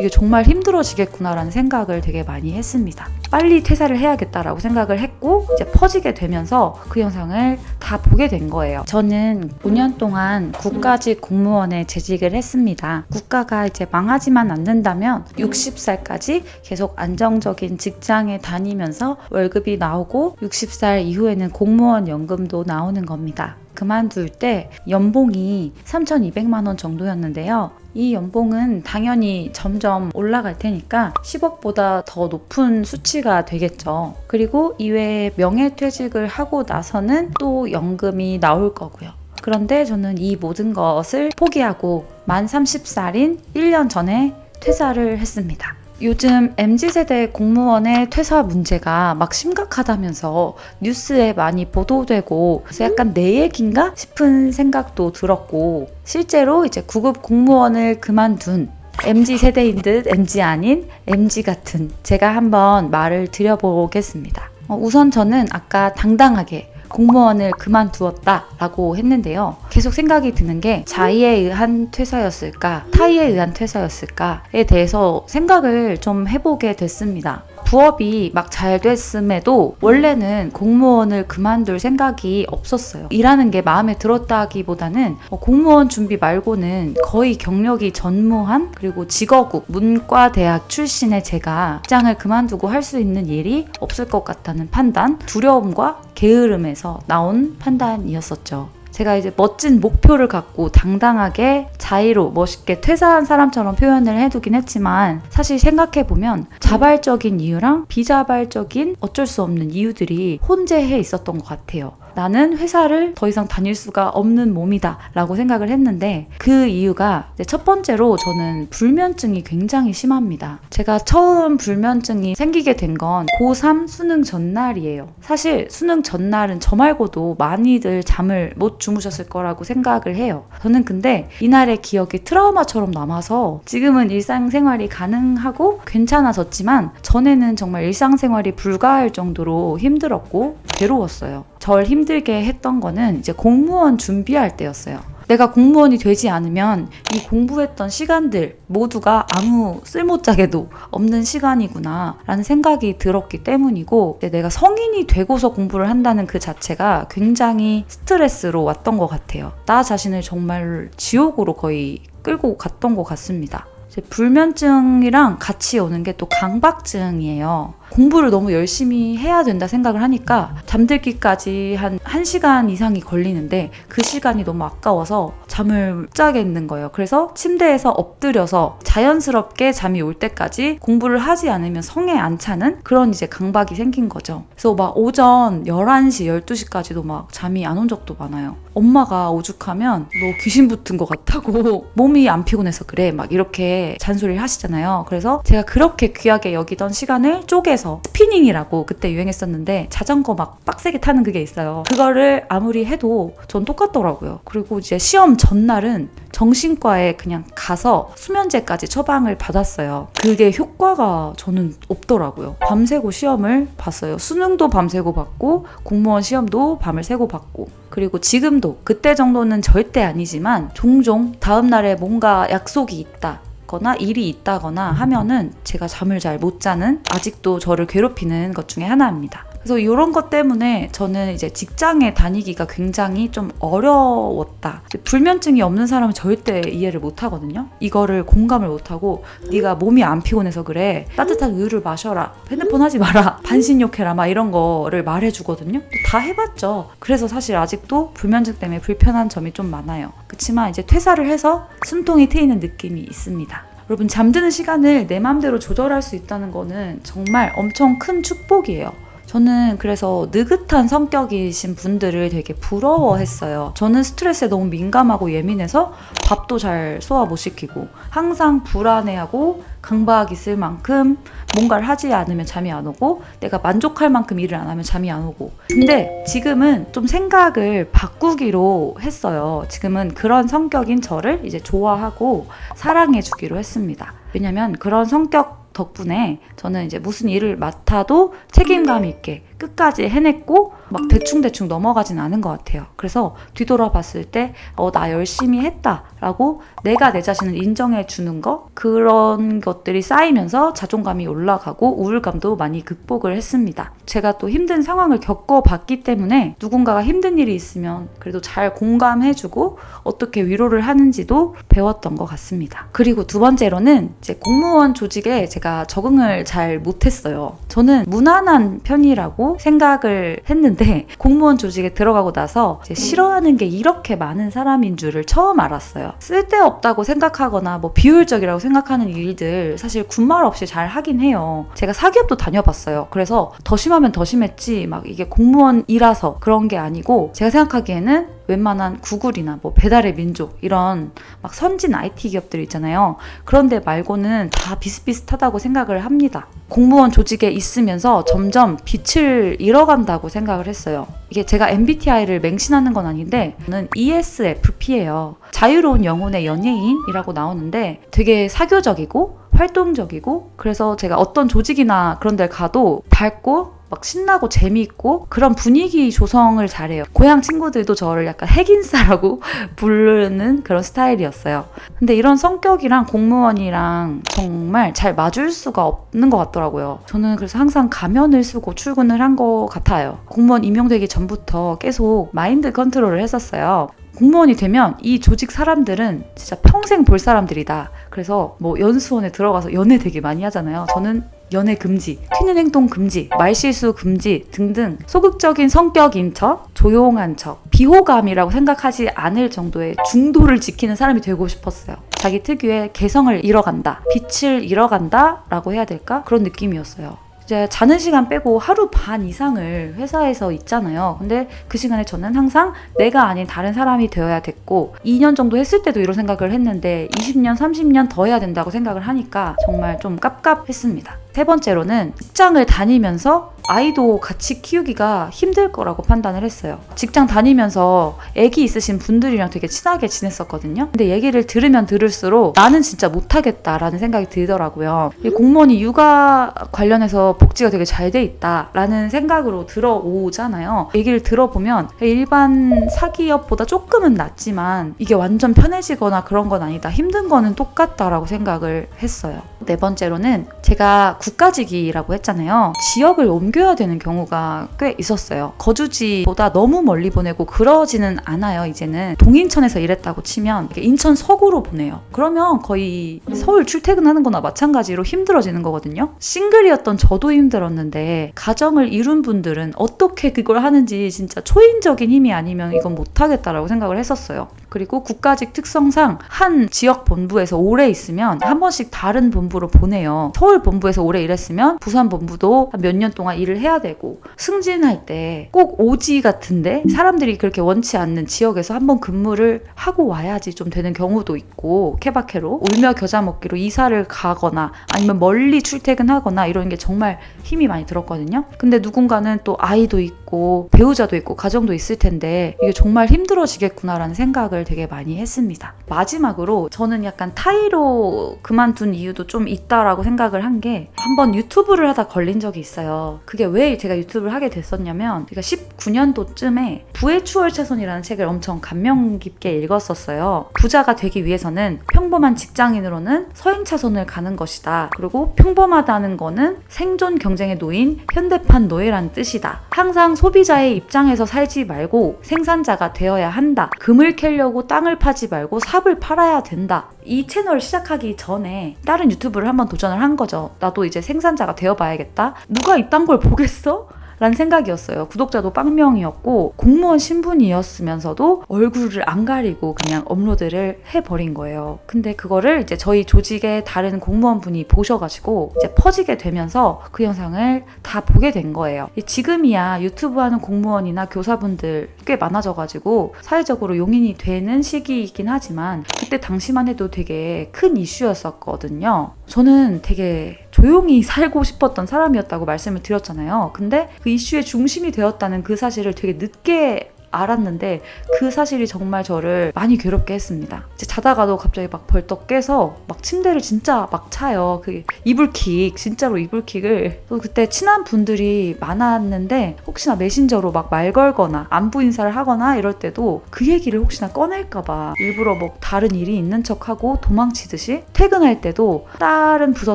이게 정말 힘들어지겠구나라는 생각을 되게 많이 했습니다. 빨리 퇴사를 해야겠다라고 생각을 했고 이제 퍼지게 되면서 그 영상을 다 보게 된 거예요. 저는 5년 동안 국가직 공무원에 재직을 했습니다. 국가가 이제 망하지만 않는다면 60살까지 계속 안정적인 직장에 다니면서 월급이 나오고 60살 이후에는 공무원 연금도 나오는 겁니다. 그만둘 때 연봉이 3,200만 원 정도였는데요. 이 연봉은 당연히 점점 올라갈 테니까 10억보다 더 높은 수치가 되겠죠. 그리고 이외에 명예퇴직을 하고 나서는 또 연금이 나올 거고요. 그런데 저는 이 모든 것을 포기하고 만 30살인 1년 전에 퇴사를 했습니다. 요즘 MZ세대 공무원의 퇴사 문제가 막 심각하다면서 뉴스에 많이 보도되고 그래서 약간 내 얘긴가 싶은 생각도 들었고 실제로 이제 구급 공무원을 그만둔 MZ세대인 듯 MZ 아닌 MZ 같은 제가 한번 말을 드려보겠습니다. 우선 저는 아까 당당하게 공무원을 그만두었다라고 했는데요. 계속 생각이 드는 게 자의에 의한 퇴사였을까, 타의에 의한 퇴사였을까에 대해서 생각을 좀 해보게 됐습니다. 부업이 막 잘 됐음에도 원래는 공무원을 그만둘 생각이 없었어요. 일하는 게 마음에 들었다기보다는 공무원 준비 말고는 거의 경력이 전무한 그리고 직어국 문과대학 출신의 제가 직장을 그만두고 할 수 있는 일이 없을 것 같다는 판단, 두려움과 게으름에서 나온 판단이었었죠. 제가 이제 멋진 목표를 갖고 당당하게 자의로 멋있게 퇴사한 사람처럼 표현을 해두긴 했지만 사실 생각해보면 자발적인 이유랑 비자발적인 어쩔 수 없는 이유들이 혼재해 있었던 것 같아요. 나는 회사를 더 이상 다닐 수가 없는 몸이다 라고 생각을 했는데 그 이유가 이제 첫 번째로 저는 불면증이 굉장히 심합니다. 제가 처음 불면증이 생기게 된 건 고3 수능 전날이에요. 사실 수능 전날은 저 말고도 많이들 잠을 못 주무셨을 거라고 생각을 해요. 저는 근데 이날의 기억이 트라우마처럼 남아서 지금은 일상생활이 가능하고 괜찮아졌지만 전에는 정말 일상생활이 불가할 정도로 힘들었고 괴로웠어요. 절 힘들게 했던 거는 이제 공무원 준비할 때였어요. 내가 공무원이 되지 않으면 이 공부했던 시간들 모두가 아무 쓸모짝에도 없는 시간이구나 라는 생각이 들었기 때문이고 내가 성인이 되고서 공부를 한다는 그 자체가 굉장히 스트레스로 왔던 것 같아요. 나 자신을 정말 지옥으로 거의 끌고 갔던 것 같습니다. 불면증이랑 같이 오는 게 또 강박증이에요. 공부를 너무 열심히 해야 된다 생각을 하니까 잠들기까지 한 1시간 이상이 걸리는데 그 시간이 너무 아까워서 잠을 못 자겠는 거예요. 그래서 침대에서 엎드려서 자연스럽게 잠이 올 때까지 공부를 하지 않으면 성에 안 차는 그런 이제 강박이 생긴 거죠. 그래서 막 오전 11시, 12시까지도 막 잠이 안 온 적도 많아요. 엄마가 오죽하면 너 귀신 붙은 것 같다고 몸이 안 피곤해서 그래 막 이렇게 잔소리를 하시잖아요. 그래서 제가 그렇게 귀하게 여기던 시간을 쪼개서 스피닝이라고 그때 유행했었는데 자전거 막 빡세게 타는 그게 있어요. 그거를 아무리 해도 전 똑같더라고요. 그리고 이제 시험 전날은 정신과에 그냥 가서 수면제까지 처방을 받았어요. 그게 효과가 저는 없더라고요. 밤새고 시험을 봤어요. 수능도 밤새고 봤고 공무원 시험도 밤을 새고 봤고 그리고 지금도 그때 정도는 절대 아니지만 종종 다음날에 뭔가 약속이 있다 거나 일이 있다거나 하면은 제가 잠을 잘 못 자는 아직도 저를 괴롭히는 것 중에 하나입니다. 그래서 이런 것 때문에 저는 이제 직장에 다니기가 굉장히 좀 어려웠다. 불면증이 없는 사람은 절대 이해를 못 하거든요. 이거를 공감을 못 하고 네가 몸이 안 피곤해서 그래. 따뜻한 우유를 마셔라. 핸드폰 하지 마라. 반신욕해라. 막 이런 거를 말해주거든요. 다 해봤죠. 그래서 사실 아직도 불면증 때문에 불편한 점이 좀 많아요. 그렇지만 이제 퇴사를 해서 숨통이 트이는 느낌이 있습니다. 여러분 잠드는 시간을 내 맘대로 조절할 수 있다는 거는 정말 엄청 큰 축복이에요. 저는 그래서 느긋한 성격이신 분들을 되게 부러워했어요. 저는 스트레스에 너무 민감하고 예민해서 밥도 잘 소화 못 시키고 항상 불안해하고 강박 있을 만큼 뭔가를 하지 않으면 잠이 안 오고 내가 만족할 만큼 일을 안 하면 잠이 안 오고 근데 지금은 좀 생각을 바꾸기로 했어요. 지금은 그런 성격인 저를 이제 좋아하고 사랑해 주기로 했습니다. 왜냐면 그런 성격 덕분에 저는 이제 무슨 일을 맡아도 책임감 있게 끝까지 해냈고 막 대충대충 넘어가진 않은 것 같아요. 그래서 뒤돌아봤을 때 나 열심히 했다라고 내가 내 자신을 인정해 주는 거, 그런 것들이 쌓이면서 자존감이 올라가고 우울감도 많이 극복을 했습니다. 제가 또 힘든 상황을 겪어봤기 때문에 누군가가 힘든 일이 있으면 그래도 잘 공감해주고 어떻게 위로를 하는지도 배웠던 것 같습니다. 그리고 두 번째로는 이제 공무원 조직에 제가 적응을 잘 못했어요. 저는 무난한 편이라고 생각을 했는데 공무원 조직에 들어가고 나서 이제 싫어하는 게 이렇게 많은 사람인 줄을 처음 알았어요. 쓸데없다고 생각하거나 뭐 비효율적이라고 생각하는 일들 사실 군말 없이 잘 하긴 해요. 제가 사기업도 다녀봤어요. 그래서 더 심하면 더 심했지 막 이게 공무원이라서 그런 게 아니고, 제가 생각하기에는 웬만한 구글이나 뭐 배달의 민족 이런 막 선진 IT 기업들 있잖아요. 그런데 말고는 다 비슷비슷하다고 생각을 합니다. 공무원 조직에 있으면서 점점 빛을 잃어간다고 생각을 했어요. 이게 제가 MBTI를 맹신하는 건 아닌데 저는 ESFP예요. 자유로운 영혼의 연예인이라고 나오는데 되게 사교적이고 활동적이고, 그래서 제가 어떤 조직이나 그런 데 가도 밝고 막 신나고 재미있고 그런 분위기 조성을 잘해요. 고향 친구들도 저를 약간 핵인싸라고 부르는 그런 스타일이었어요. 근데 이런 성격이랑 공무원이랑 정말 잘 맞을 수가 없는 것 같더라고요. 저는 그래서 항상 가면을 쓰고 출근을 한 것 같아요. 공무원 임용되기 전부터 계속 마인드 컨트롤을 했었어요. 공무원이 되면 이 조직 사람들은 진짜 평생 볼 사람들이다. 그래서 뭐 연수원에 들어가서 연애 되게 많이 하잖아요. 저는 연애 금지, 튀는 행동 금지, 말실수 금지 등등 소극적인 성격인 척, 조용한 척, 비호감이라고 생각하지 않을 정도의 중도를 지키는 사람이 되고 싶었어요. 자기 특유의 개성을 잃어간다, 빛을 잃어간다 라고 해야 될까? 그런 느낌이었어요. 이제 자는 시간 빼고 하루 반 이상을 회사에서 있잖아요. 근데 그 시간에 저는 항상 내가 아닌 다른 사람이 되어야 됐고, 2년 정도 했을 때도 이런 생각을 했는데 20년, 30년 더 해야 된다고 생각을 하니까 정말 좀 깝깝했습니다. 세 번째로는 직장을 다니면서 아이도 같이 키우기가 힘들 거라고 판단을 했어요. 직장 다니면서 아기 있으신 분들이랑 되게 친하게 지냈었거든요. 근데 얘기를 들으면 들을수록 나는 진짜 못하겠다라는 생각이 들더라고요. 공무원이 육아 관련해서 복지가 되게 잘 돼 있다라는 생각으로 들어오잖아요. 얘기를 들어보면 일반 사기업보다 조금은 낫지만 이게 완전 편해지거나 그런 건 아니다. 힘든 거는 똑같다라고 생각을 했어요. 네 번째로는 제가 국가직이라고 했잖아요. 지역을 옮겨야 되는 경우가 꽤 있었어요. 거주지보다 너무 멀리 보내고 그러지는 않아요. 이제는 동인천에서 일했다고 치면 인천 서구로 보내요. 그러면 거의 서울 출퇴근하는 거나 마찬가지로 힘들어지는 거거든요. 싱글이었던 저도 힘들었는데 가정을 이룬 분들은 어떻게 그걸 하는지 진짜 초인적인 힘이 아니면 이건 못하겠다라고 생각을 했었어요. 그리고 국가직 특성상 한 지역 본부에서 오래 있으면 한 번씩 다른 본부로 보내요. 서울 본부에서 오래 일했으면 부산 본부도 몇 년 동안 일을 해야 되고, 승진할 때 꼭 오지 같은데 사람들이 그렇게 원치 않는 지역에서 한번 근무를 하고 와야지 좀 되는 경우도 있고, 케바케로 울며 겨자 먹기로 이사를 가거나 아니면 멀리 출퇴근하거나 이런 게 정말 힘이 많이 들었거든요. 근데 누군가는 또 아이도 있고 배우자도 있고 가정도 있을 텐데 이게 정말 힘들어지겠구나라는 생각을 되게 많이 했습니다. 마지막으로 저는 약간 타이로 그만둔 이유도 좀 있다라고 생각을 한 게, 한번 유튜브를 하다 걸린 적이 있어요. 그게 왜 제가 유튜브를 하게 됐었냐면, 제가 19년도쯤에 부의 추월차선이라는 책을 엄청 감명 깊게 읽었었어요. 부자가 되기 위해서는 평범한 직장인으로는 서행차선을 가는 것이다. 그리고 평범하다는 거는 생존 경쟁에 놓인 현대판 노예라는 뜻이다. 항상 소비자의 입장에서 살지 말고 생산자가 되어야 한다. 금을 캐려고 땅을 파지 말고 삽을 팔아야 된다. 이 채널을 시작하기 전에 다른 유튜브를 한번 도전을 한 거죠. 나도 이제 생산자가 되어봐야겠다. 누가 이딴 걸 보겠어? 라는 생각이었어요. 구독자도 빵명이었고 공무원 신분이었으면서도 얼굴을 안 가리고 그냥 업로드를 해버린 거예요. 근데 그거를 이제 저희 조직의 다른 공무원분이 보셔가지고 이제 퍼지게 되면서 그 영상을 다 보게 된 거예요. 지금이야 유튜브 하는 공무원이나 교사분들 꽤 많아져가지고 사회적으로 용인이 되는 시기이긴 하지만 그때 당시만 해도 되게 큰 이슈였었거든요. 저는 되게 조용히 살고 싶었던 사람이었다고 말씀을 드렸잖아요. 근데 그 이슈의 중심이 되었다는 그 사실을 되게 늦게 알았는데 그 사실이 정말 저를 많이 괴롭게 했습니다. 자다가도 갑자기 막 벌떡 깨서 막 침대를 진짜 막 차요. 그 이불킥, 진짜로 이불킥을. 또 그때 친한 분들이 많았는데 혹시나 메신저로 막 말 걸거나 안부 인사를 하거나 이럴 때도 그 얘기를 혹시나 꺼낼까봐 일부러 뭐 다른 일이 있는 척하고 도망치듯이, 퇴근할 때도 다른 부서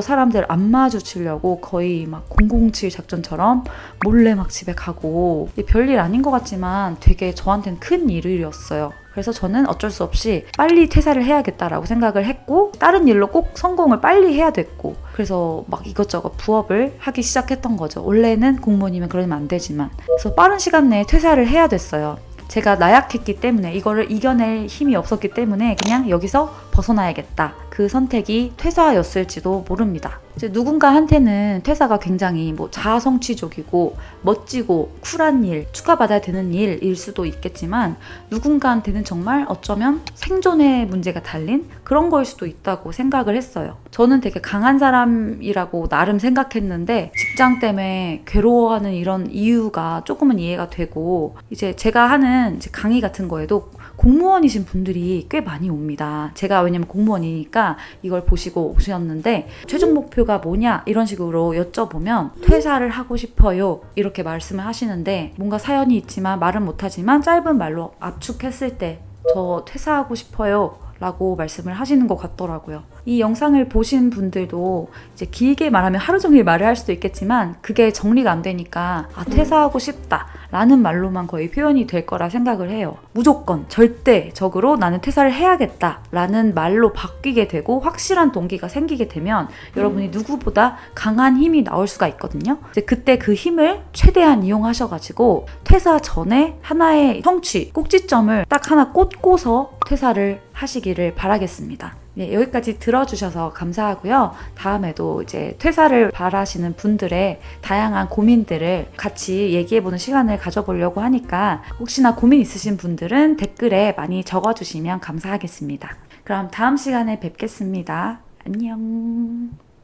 사람들 안 마주치려고 거의 막 007 작전처럼 몰래 막 집에 가고, 별일 아닌 것 같지만 되게 저한테는 큰 일이었어요. 그래서 저는 어쩔 수 없이 빨리 퇴사를 해야겠다라고 생각을 했고, 다른 일로 꼭 성공을 빨리 해야 됐고, 그래서 막 이것저것 부업을 하기 시작했던 거죠. 원래는 공무원이면 그러면 안 되지만. 그래서 빠른 시간 내에 퇴사를 해야 됐어요. 제가 나약했기 때문에, 이거를 이겨낼 힘이 없었기 때문에 그냥 여기서 벗어나야겠다. 그 선택이 퇴사였을지도 모릅니다. 이제 누군가한테는 퇴사가 굉장히 뭐 자아성취적이고 멋지고 쿨한 일, 축하받아야 되는 일일 수도 있겠지만, 누군가한테는 정말 어쩌면 생존의 문제가 달린 그런 거일 수도 있다고 생각을 했어요. 저는 되게 강한 사람이라고 나름 생각했는데, 직장 때문에 괴로워하는 이런 이유가 조금은 이해가 되고, 이제 제가 하는 이제 강의 같은 거에도 공무원이신 분들이 꽤 많이 옵니다. 제가 왜냐면 공무원이니까 이걸 보시고 오셨는데, 최종 목표가 뭐냐 이런 식으로 여쭤보면 퇴사를 하고 싶어요 이렇게 말씀을 하시는데, 뭔가 사연이 있지만 말은 못하지만 짧은 말로 압축했을 때 저 퇴사하고 싶어요 라고 말씀을 하시는 것 같더라고요. 이 영상을 보신 분들도 이제 길게 말하면 하루 종일 말을 할 수도 있겠지만, 그게 정리가 안 되니까 퇴사하고 싶다 라는 말로만 거의 표현이 될 거라 생각을 해요. 무조건 절대적으로 나는 퇴사를 해야겠다 라는 말로 바뀌게 되고 확실한 동기가 생기게 되면 여러분이 누구보다 강한 힘이 나올 수가 있거든요. 이제 그때 그 힘을 최대한 이용하셔가지고 퇴사 전에 하나의 성취, 꼭지점을 딱 하나 꽂고서 퇴사를 하시기를 바라겠습니다. 네, 여기까지 들어주셔서 감사하고요. 다음에도 이제 퇴사를 바라시는 분들의 다양한 고민들을 같이 얘기해보는 시간을 가져보려고 하니까, 혹시나 고민 있으신 분들은 댓글에 많이 적어주시면 감사하겠습니다. 그럼 다음 시간에 뵙겠습니다. 안녕.